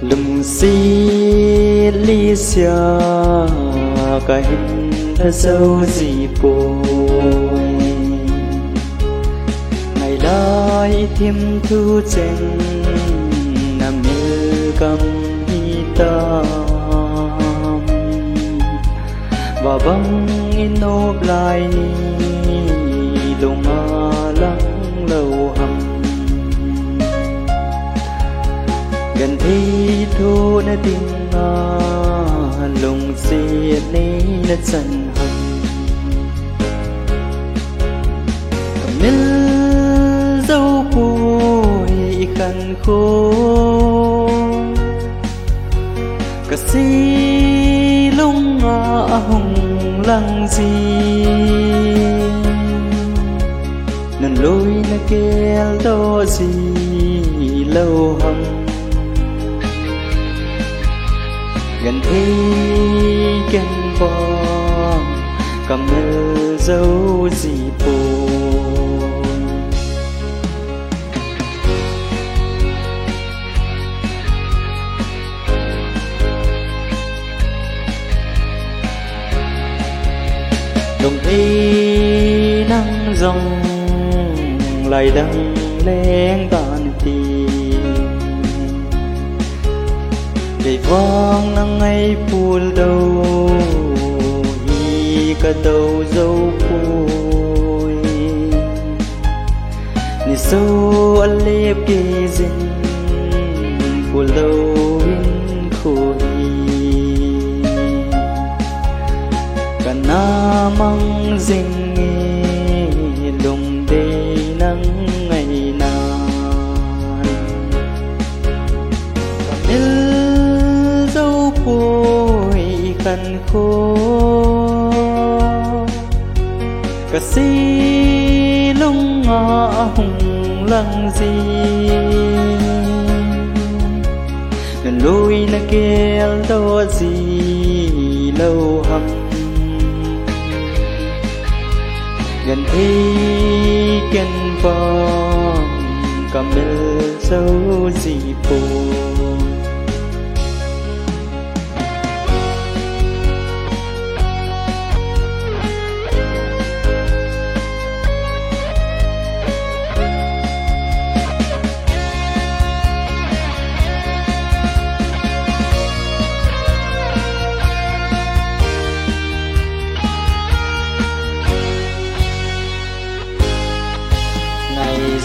lùng xì li xia cả hình đã dâu gì bồi ngày lai thêm thu chênh nằm như cầm hi tam và băng in nộp lại ni lùng mà lắng lâu hầm gần thi thu na tình lùng xiết ni na chân hầm mill dâu bùi khăn khô cả si lung hồng lăng gì nên lối na kêu đó gì lâu hầm gần thi kinh vong cầm mơ dấu gì bồn đồng thi nắng rong lại đăng lên tàn tìm để vang nắng ngày phul đầu hi cả đầu dâu phôi ni sâu ăn lép kê dinh phul đầu in khôi cả na mang dinh lùng đê nắng ngày nào dâu bôi khăn khô cả si lung hồng lăng gì gần lối na kêu đó gì lâu hầm gần thi kinh vong cầm mơ dấu gì bồn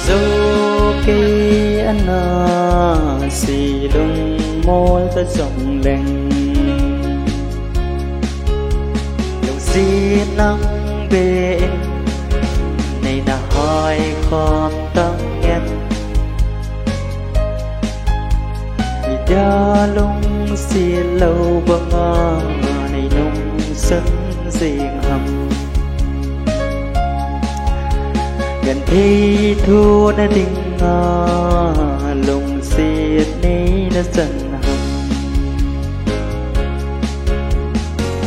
dâu cây ăn xì lung môi ta rộng lành lùng xì nắng bên này là hỏi khom tâm nhân vì đã lung xì lâu băng này nung sân riêng hầm gần thi thu na tình lùng xiết ni na dần hầm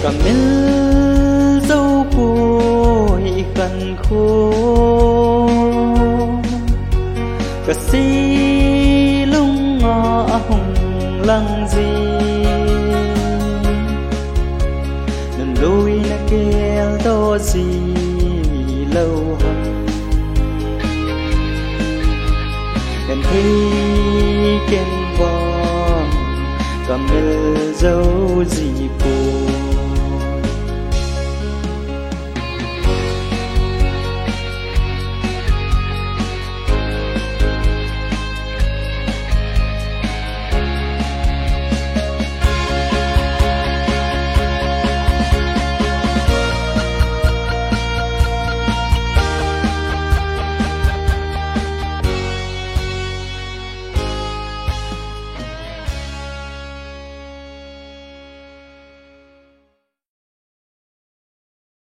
cầm mill dâu bùi khăn khô cả si lung hồng lăng gì nên lối na kêu đó gì lâu hầm gần thi kinh vong cầm mơ dấu gì buồn